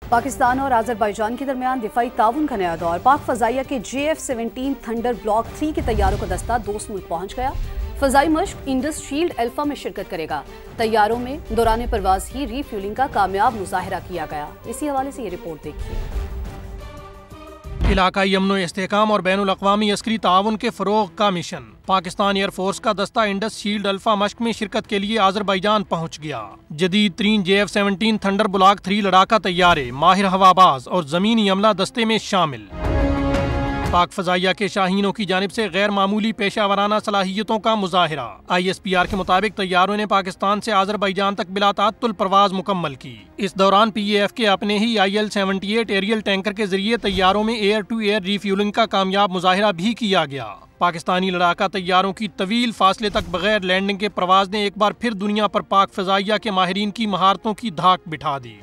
पाकिस्तान और अजरबैजान के दरमियान दिफाई ताउन का नया दौर। पाक फजाइया के JF-17 थंडर ब्लॉक 3 के तैयारों का दस्ता दोस्त मुल्क पहुंच गया। फजाई मश्क इंडस शील्ड अल्फा में शिरकत करेगा। तैयारों में दौरान परवाज ही रीफ्यूलिंग का कामयाब मुजाहिरा किया गया। इसी हवाले से ये रिपोर्ट देखिए। इलाकाई अमन इस्तेहकाम और बैनुल अक़वामी अस्करी ताउन के फ़रोग़ का मिशन। पाकिस्तान एयरफोर्स का दस्ता इंडस शील्ड अल्फा मश्क में शिरकत के लिए अजरबैजान पहुंच गया। जदीद तरीन JF-17 थंडर ब्लॉक 3 लड़ाका तैयारे, माहिर हवाबाज और ज़मीनी अमला दस्ते में शामिल। पाक फजाइया के शाहीनों की जानिब से गैर मामूली पेशा वराना सलाहियतों का मुजाहिरा। ISPR के मुताबिक तैयारों ने पाकिस्तान से अजरबैजान तक बिला ताअत्तुल परवाज मुकम्मल की। इस दौरान PAF के अपने ही IL-78 एरियल टैंकर के जरिए तैयारों में एयर टू एयर रीफ्यूलिंग का कामयाब मुजाहिरा भी किया गया। पाकिस्तानी लड़ाका तैयारों की तवील फासले तक बगैर लैंडिंग के प्रवाज ने एक बार फिर दुनिया पर पाक फजाइया के माहिरीन की महारतों की धाक बिठा दी।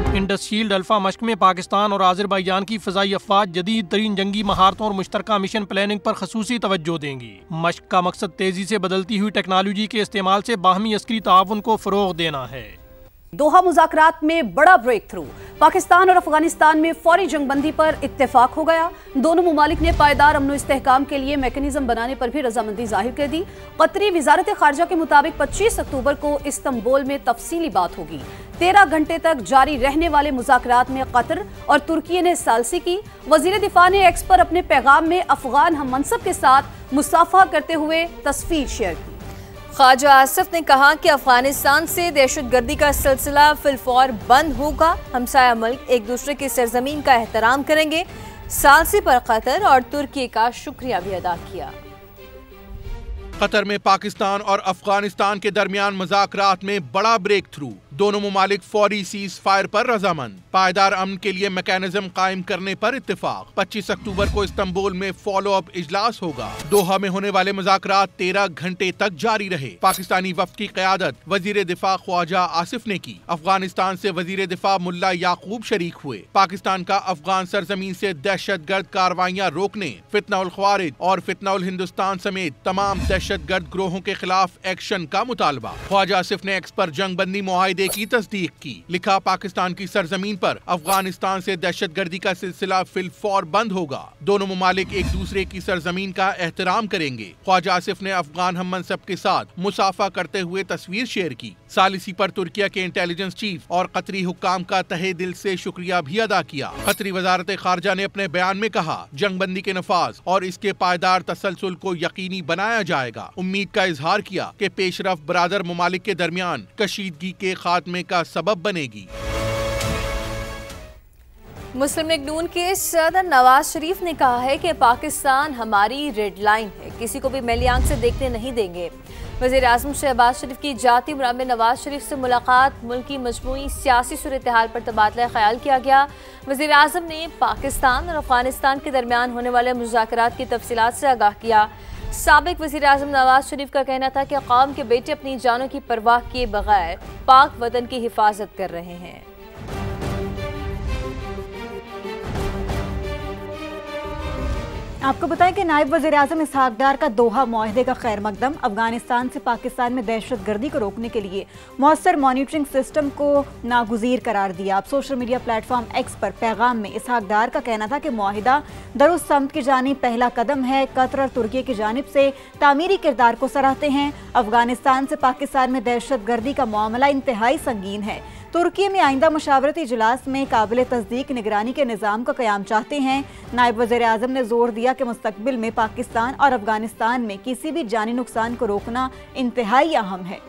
इंडस शील्ड अल्फा मश्क में पाकिस्तान और अजरबैजान की फजाई अफवाज जदीद तरीन जंगी महारतों और मुश्तरका मिशन प्लानिंग पर खसूसी तवज्जो देंगी। मश्क का मकसद तेजी से बदलती हुई टेक्नोलॉजी के इस्तेमाल से बाहमी अस्करी ताउन को फरोग देना है। दोहा मुज़ाकरात में बड़ा ब्रेक थ्रू। पाकिस्तान और अफगानिस्तान में फौरी जंगबंदी पर इत्तेफाक हो गया। दोनों मुमालिक ने पायदार अमन इस्तेहकाम के लिए मैकेनिज्म बनाने पर भी रजामंदी जाहिर कर दी। कतरी वजारत खारजा के मुताबिक 25 अक्टूबर को इस्तंबुल में तफसीली बात होगी। 13 घंटे तक जारी रहने वाले मुज़ाकरात में कतर और तुर्की ने सालसी की। वजीर दिफा ने एक्स पर अपने पैगाम में अफगान हम मनसब के साथ मुसाफा करते हुए तस्वीर शेयर की। ख्वाजा आसिफ ने कहा कि अफगानिस्तान से दहशतगर्दी का सिलसिला फिलफौर बंद होगा। हमसाया मुल्क एक दूसरे की सरजमीन का एहतराम करेंगे। सालसी पर कतर और तुर्की का शुक्रिया भी अदा किया। कतर में पाकिस्तान और अफगानिस्तान के दरमियान मुज़ाकरात में बड़ा ब्रेक थ्रू। दोनों मुमालिक फौरी सीज फायर पर रजामंद। पायदार अमन के लिए मैकेनिज्म कायम करने पर इत्तेफाक। 25 अक्टूबर को इस्तंबुल में फॉलो अप इजलास होगा। दोहा में होने वाले मुज़ाकरात 13 घंटे तक जारी रहे। पाकिस्तानी वफ्द की क़यादत वजीर दिफा ख्वाजा आसिफ ने की। अफगानिस्तान से वजीर दिफा मुल्ला याकूब शरीक हुए। पाकिस्तान का अफगान सरजमीन से दहशतगर्द कार्रवाइयाँ रोकने, फितना उल ख्वारिज और फितना उल हिंदुस्तान समेत तमाम दहशतगर्द ग्रोहों के खिलाफ एक्शन का मुतालबा। ख्वाजा आसिफ ने एक्स पर जंगबंदी मुआहिदे की तस्दीक की। लिखा, पाकिस्तान की सरजमीन पर अफगानिस्तान से दहशतगर्दी का सिलसिला फिलफौर बंद होगा। दोनों मुमालिक एक दूसरे की सरजमीन का एहतराम करेंगे। ख्वाजा आसिफ ने अफगान हम मनसब के साथ मुसाफा करते हुए तस्वीर शेयर की। सालिसी पर तुर्किया के इंटेलिजेंस चीफ और कतरी हुक्काम का तहे दिल से शुक्रिया भी अदा किया। कतरी वजारत खारजा ने अपने बयान में कहा, जंगबंदी के नफाज और इसके पायदार तसलसल को यकीनी बनाया जाएगा। उम्मीद का इजहार किया कि पेशरफ बरादर मुमालिक के दरमियान कशीदगी के खात्मे का सबब बनेगी। मुस्लिम लीग नून के सदर नवाज शरीफ ने कहा है कि पाकिस्तान हमारी रेड लाइन है, किसी को भी मैली आंख से देखने नहीं देंगे। वज़ीर आज़म शहबाज शरीफ की जाती उम्र में नवाज शरीफ से मुलाकात, मुल्क की मजमूई सियासी सूरत हाल पर तबादला ख्याल किया गया। वज़ीर आज़म ने पाकिस्तान और अफगानिस्तान के दरमियान होने वाले मुज़ाकरात की तफसीलात से आगाह किया। साबिक वज़ीर आज़म नवाज शरीफ का कहना था कि कौम के बेटे अपनी जानों की परवाह किए बगैर पाक वतन की हिफाजत कर रहे हैं। आपको बताएं कि नायब वज़ीर आज़म इसहाक डार का दोहा मुआहदे का खैर मकदम। अफगानिस्तान से पाकिस्तान में दहशत गर्दी को रोकने के लिए मौसर मॉनिटरिंग सिस्टम को नागुज़ीर करार दिया। अब सोशल मीडिया प्लेटफॉर्म एक्स पर पैगाम में इसहाक डार का कहना था कि मुआहिदा दरुस्त समत की जानिब पहला कदम है। कतर और तुर्की की जानिब से तामीरी किरदार को सराहते हैं। अफगानिस्तान से पाकिस्तान में दहशत गर्दी का मामला इंतहाई संगीन है। तुर्की में आइंदा मुशावरती इजलास में काबिल तस्दीक निगरानी के निज़ाम का क़याम चाहते हैं। नायब वज़ीर आज़म ने जोर दिया कि मुस्तक़बिल में पाकिस्तान और अफगानिस्तान में किसी भी जानी नुकसान को रोकना इंतहाई अहम है।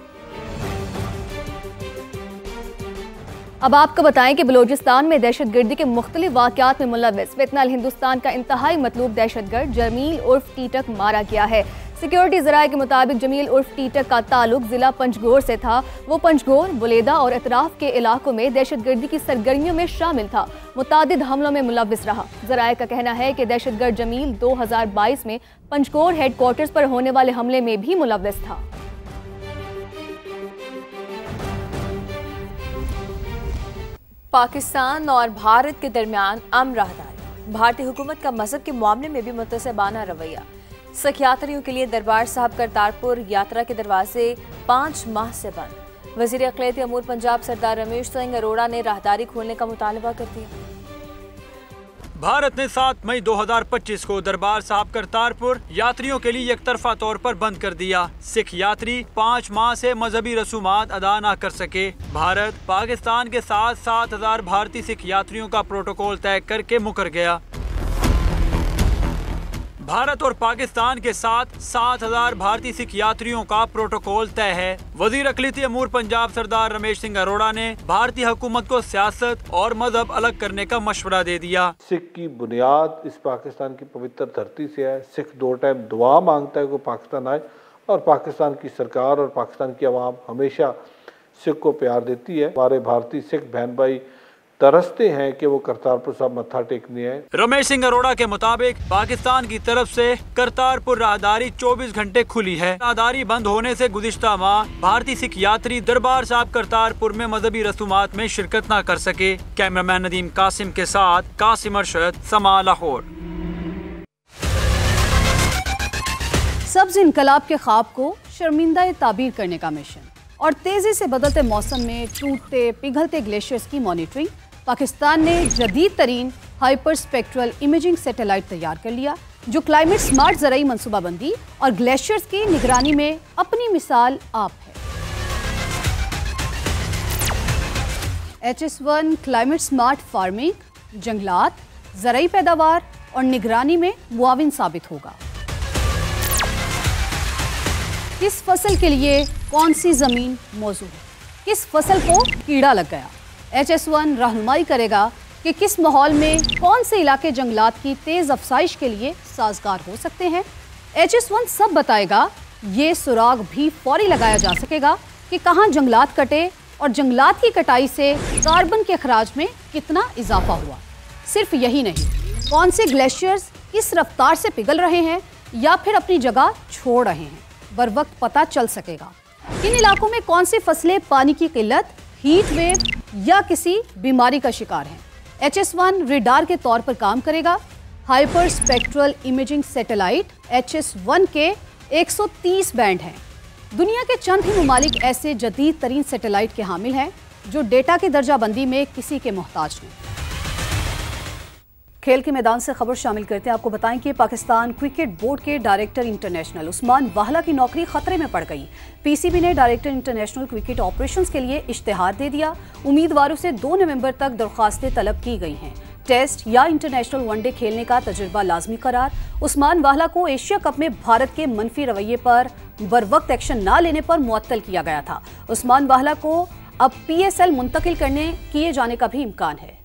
अब आपको बताएं कि बलोचिस्तान में दहशतगर्दी के मुख्तलिफ वाक़यात में मुलव्विस फितना अल हिंदुस्तान का इंतहाई मतलूब दहशतगर्द जमील उर्फ टीटक मारा गया है। सिक्योरिटी ज़राए के मुताबिक जमील उर्फ टीटक का ताल्लुक जिला पंजगोर से था। वो पंजगोर, बुलेदा और इतराफ के इलाकों में दहशतगर्दी की सरगर्मियों में शामिल था। मुतादिद हमलों में मुलव्विस रहा। ज़राए का कहना है कि दहशतगर्द जमील 2022 में पंजगोर हेडक्वार्टर्स पर होने वाले हमले में भी मुलव्विस था। पाकिस्तान और भारत के दरमियान अमन राहदारी। भारतीय हुकूमत का मजहब के मामले में भी मुतसबाना रवैया। सख्यात्रियों के लिए दरबार साहब करतारपुर यात्रा के दरवाजे 5 माह से बंद। वजीर अक़लियती अमूर पंजाब सरदार रमेश सिंह अरोड़ा ने राहदारी खोलने का मुतालबा कर दिया। भारत ने 7 मई 2025 को दरबार साहब करतारपुर यात्रियों के लिए एकतरफा तौर पर बंद कर दिया। सिख यात्री 5 माह से मजहबी रसूमात अदा न कर सके। भारत पाकिस्तान के साथ 7,000 भारतीय सिख यात्रियों का प्रोटोकॉल तय करके मुकर गया। भारत और पाकिस्तान के साथ 7,000 भारतीय सिख यात्रियों का प्रोटोकॉल तय है। वजीर अक़लियती अमूर पंजाब सरदार रमेश सिंह अरोड़ा ने भारतीय हुकूमत को सियासत और मजहब अलग करने का मशवरा दे दिया। सिख की बुनियाद इस पाकिस्तान की पवित्र धरती से है। सिख 2 टाइम दुआ मांगता है कि पाकिस्तान आए, और पाकिस्तान की सरकार और पाकिस्तान की आवाम हमेशा सिख को प्यार देती है। हमारे भारतीय सिख बहन भाई तरसते हैं कि वो करतारपुर साहब मत्था टेकने आए। रमेश सिंह अरोड़ा के मुताबिक पाकिस्तान की तरफ से करतारपुर राहदारी 24 घंटे खुली है। राहदारी बंद होने से गुज़िश्ता माह भारतीय सिख यात्री दरबार साहब करतारपुर में मजहबी रसूमात में शिरकत न कर सके। कैमरामैन नदीम कासिम के साथ कासिम अरशद, समा, लाहौर। सब्ज इनकलाब के ख्वाब को शर्मिंदा ताबीर करने का मिशन और तेजी से बदलते मौसम में टूटते पिघलते ग्लेशियर्स की मॉनिटरिंग। पाकिस्तान ने जदीद तरीन हाइपर स्पेक्ट्रल इमेजिंग सैटेलाइट तैयार कर लिया, जो क्लाइमेट स्मार्ट ज़राई मनसूबाबंदी और ग्लेशियर्स की निगरानी में अपनी मिसाल आप है। HS-1 क्लाइमेट स्मार्ट फार्मिंग जंगलात, ज़राई पैदावार और निगरानी में मुआविन साबित होगा। किस फसल के लिए कौन सी ज़मीन मौजू है, किस फसल को कीड़ा लग गया। HS-1 रहनुमाई करेगा कि किस माहौल में कौन से इलाके जंगलात की तेज़ अफसाइश के लिए साजगार हो सकते हैं। HS-1 सब बताएगा। ये सुराग भी फौरी लगाया जा सकेगा कि कहाँ जंगलात कटे और जंगलात की कटाई से कार्बन के अखराज में कितना इजाफा हुआ। सिर्फ यही नहीं, कौन से ग्लेशियर्स किस रफ्तार से पिघल रहे हैं या फिर अपनी जगह छोड़ रहे हैं, बर वक्त पता चल सकेगा। किन इलाकों में कौन सी फसलें पानी की किल्लत, हीट वेव या किसी बीमारी का शिकार हैं। HS-1 रेडार के तौर पर काम करेगा। Hyper spectral imaging satellite HS-1 के 130 बैंड हैं। दुनिया के चंद ही ममालिक ऐसे जदीद तरीन सैटेलाइट के हामिल हैं जो डेटा की दर्जाबंदी में किसी के मोहताज नहीं। खेल के मैदान से खबर शामिल करते हैं। आपको बताएं कि पाकिस्तान क्रिकेट बोर्ड के डायरेक्टर इंटरनेशनल उस्मान वाहला की नौकरी खतरे में पड़ गई। PCB ने डायरेक्टर इंटरनेशनल क्रिकेट ऑपरेशंस के लिए इश्तिहार दे दिया। उम्मीदवारों से 2 नवंबर तक दरख्वास्तें तलब की गई हैं। टेस्ट या इंटरनेशनल वनडे खेलने का तजुर्बा लाजमी करार। उस्मान वाहला को एशिया कप में भारत के मनफी रवैये पर बरवक्त एक्शन न लेने पर मुअत्तल किया गया था। उस्मान वाहला को अब PSL मुंतकिल किए जाने का भी इम्कान है।